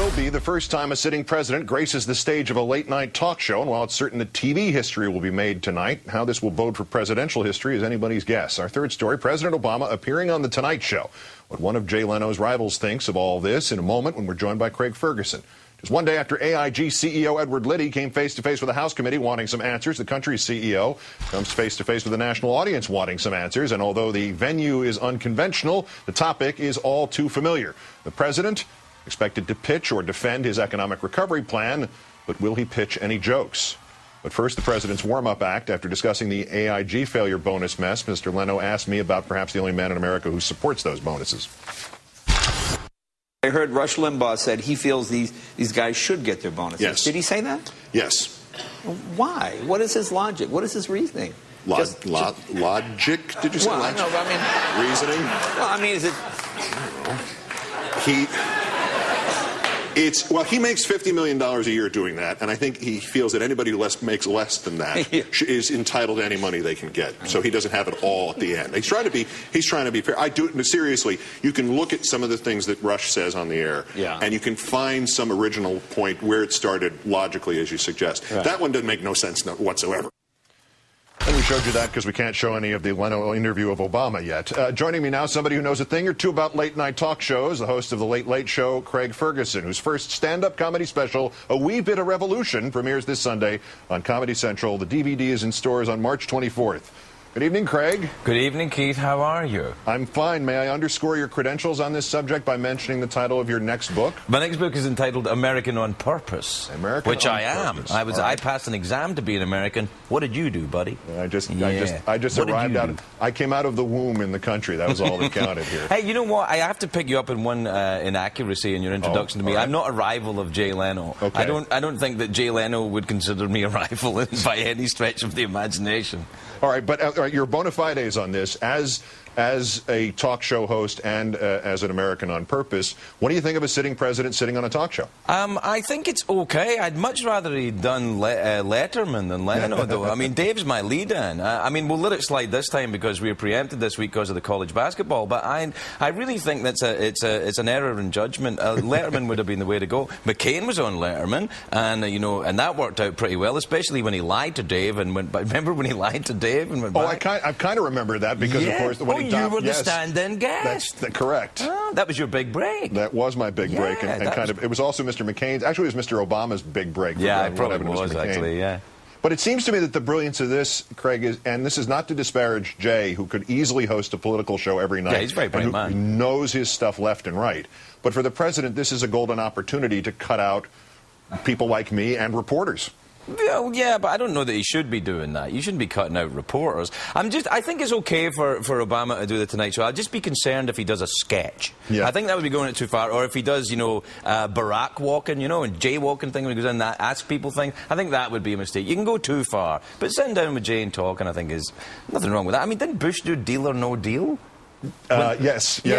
will be the first time a sitting president graces the stage of a late-night talk show, and while it's certain that TV history will be made tonight, how this will bode for presidential history is anybody's guess. Our third story, President Obama appearing on The Tonight Show. What one of Jay Leno's rivals thinks of all this in a moment when we're joined by Craig Ferguson. Just one day after AIG CEO Edward Liddy came face-to-face with the House committee wanting some answers, the country's CEO comes face-to-face with the national audience wanting some answers, and although the venue is unconventional, the topic is all too familiar. The president expected to pitch or defend his economic recovery plan, but will he pitch any jokes? But first, the president's warm-up act. After discussing the AIG failure bonus mess, Mr. Leno asked me about perhaps the only man in America who supports those bonuses. I heard Rush Limbaugh said he feels these guys should get their bonuses. Yes. Did he say that? Yes. Why? What is his logic? What is his reasoning? Logic? Did you say well, logic? No, I mean, reasoning? Well, I mean, is it... He makes $50 million a year doing that, and I think he feels that anybody who makes less than that is entitled to any money they can get. So he doesn't have it all at the end. He's trying to be fair. I do seriously. You can look at some of the things that Rush says on the air, and you can find some original point where it started logically, as you suggest. Right. That one doesn't make no sense whatsoever. And we showed you that because we can't show any of the Leno interview of Obama yet. Joining me now, somebody who knows a thing or two about late-night talk shows, the host of The Late Late Show, Craig Ferguson, whose first stand-up comedy special, A Wee Bit of Revolution, premieres this Sunday on Comedy Central. The DVD is in stores on March 24th. Good evening, Craig. Good evening, Keith. How are you? I'm fine. May I underscore your credentials on this subject by mentioning the title of your next book? My next book is entitled American on Purpose, which I am. I passed an exam to be an American. What did you do, buddy? I just arrived out. I came out of the womb in the country. That was all that counted here. Hey, you know what? I have to pick you up in one inaccuracy in your introduction to me. Right. I'm not a rival of Jay Leno. Okay. I don't think that Jay Leno would consider me a rival by any stretch of the imagination. All right, but your bona fides on this, as a talk show host and as an American on purpose, what do you think of a sitting president sitting on a talk show? I think it's okay. I'd much rather he'd done Letterman than Leno, though. I mean, Dave's my lead-in. I mean, we'll let it slide this time because we were preempted this week because of the college basketball, but I really think it's an error in judgment. Letterman would have been the way to go. McCain was on Letterman, and and that worked out pretty well, especially when he lied to Dave and went. Remember when he lied to Dave and went back? I kind of remember that because of course when you were the stand-in guest. That's correct. Oh, that was your big break. That was my big break, and it was also Mr. McCain's. Actually, it was Mr. Obama's big break. Yeah, it probably was actually. Yeah. But it seems to me that the brilliance of this, Craig, is, and this is not to disparage Jay, who could easily host a political show every night. Yeah, he's a very bright man. Who knows his stuff left and right. But for the president, this is a golden opportunity to cut out people like me and reporters. Yeah, but I don't know that he should be doing that. You shouldn't be cutting out reporters. I think it's okay for Obama to do the Tonight Show. I'd just be concerned if he does a sketch. Yeah. I think that would be going it too far. Or if he does, Barack walking, and jaywalking thing when he goes in, that ask people thing. I think that would be a mistake. You can go too far. But sitting down with Jay and talking, I think, is nothing wrong with that. I mean, didn't Bush do Deal or No Deal? Yes, he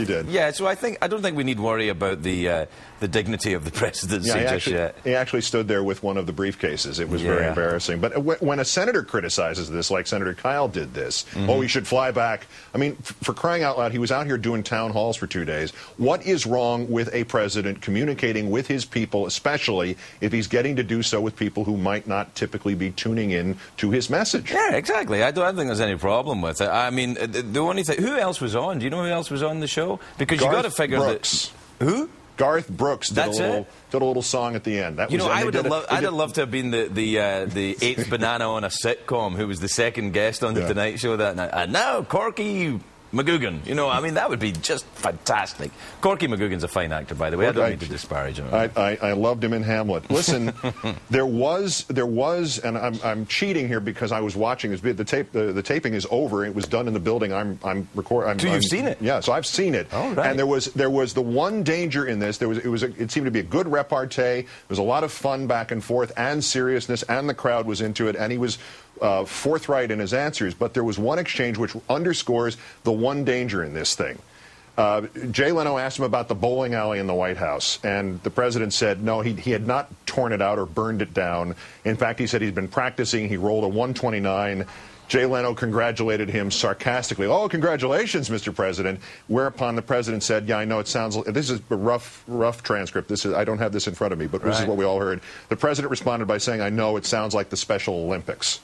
did. Yeah, so I don't think we need worry about the dignity of the presidency just yet. He actually stood there with one of the briefcases. It was very embarrassing. But when a senator criticizes this, like Senator Kyle did this, he should fly back. I mean, for crying out loud, he was out here doing town halls for 2 days. What is wrong with a president communicating with his people, especially if he's getting to do so with people who might not typically be tuning in to his message? Yeah, exactly. I don't think there's any problem with it. I mean, the only thing... Who else was on? Do you know who else was on the show? Because you got to figure Brooks. that... Who? Garth Brooks did a little song at the end. I'd have loved to have been the eighth banana on a sitcom who was the second guest on the Tonight Show that night. And now Corky McGugan. I mean, that would be just fantastic. Corky McGugan's a fine actor, by the way. I don't mean to disparage him. I loved him in Hamlet. Listen, there was, and I'm cheating here because I was watching this. The taping is over. It was done in the building. I'm recording. So you've seen it? Yeah, so I've seen it. Oh, right. And there was the one danger in this. It seemed to be a good repartee. There was a lot of fun back and forth and seriousness, and the crowd was into it, and he was forthright in his answers, but there was one exchange which underscores the one danger in this thing. Jay Leno asked him about the bowling alley in the White House, and the president said no, he had not torn it out or burned it down. In fact, he said he'd been practicing. He rolled a 129 Jay Leno congratulated him sarcastically. "Oh, congratulations, Mr. President." Whereupon the president said, "Yeah, I know it sounds like this is a rough transcript. I don't have this in front of me, but this is what we all heard." The president responded by saying, "I know it sounds like the Special Olympics."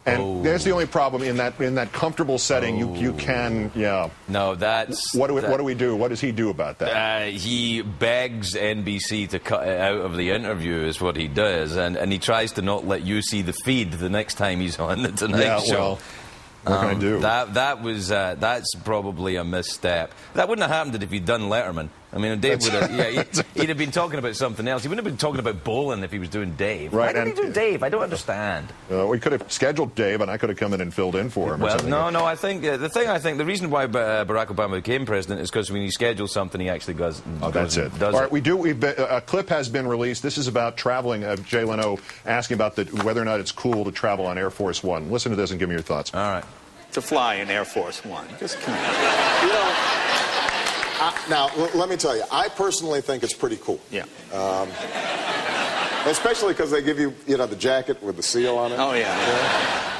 And that's the only problem in that comfortable setting. You can, yeah. No, that's what do we do? What does he do about that? He begs NBC to cut it out of the interview, is what he does, and he tries to not let you see the feed the next time he's on the Tonight Show. Well, what can I do? That's probably a misstep. That wouldn't have happened if he'd done Letterman. I mean, Dave would have. He'd have been talking about something else. He wouldn't have been talking about bowling if he was doing Dave. Right? Why did he do Dave? I don't understand. We could have scheduled Dave, and I could have come in and filled in for him. Well, no. I think the reason why Barack Obama became president is because when he schedules something, he actually goes. Oh, that's it. All right, a clip has been released. This is about traveling. Jay Leno asking about whether or not it's cool to travel on Air Force One. Listen to this and give me your thoughts. All right. To fly in Air Force One. Just come on. You know, now, let me tell you, I personally think it's pretty cool. Yeah. Especially because they give you, the jacket with the seal on it. Oh, yeah.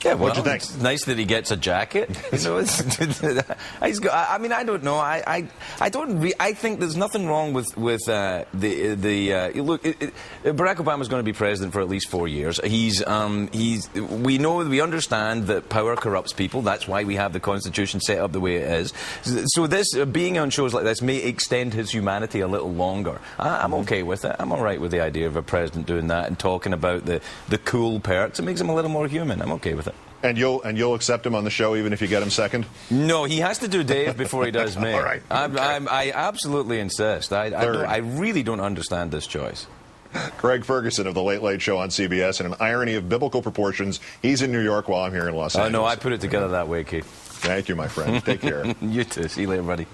Yeah, well, what'd you think? It's nice that he gets a jacket. I mean, I don't know. I think there's nothing wrong with look. Barack Obama's going to be president for at least 4 years. We understand that power corrupts people. That's why we have the Constitution set up the way it is. So this being on shows like this may extend his humanity a little longer. I'm okay with it. I'm all right with the idea of a president doing that and talking about the cool perks. It makes him a little more human. I'm okay with it. And you'll accept him on the show even if you get him second? No, he has to do Dave before he does me. All right. I absolutely insist. I really don't understand this choice. Craig Ferguson of The Late Late Show on CBS, and an irony of biblical proportions. He's in New York while I'm here in Los Angeles. No, I put it together that way, Keith. Thank you, my friend. Take care. You too. See you later, buddy.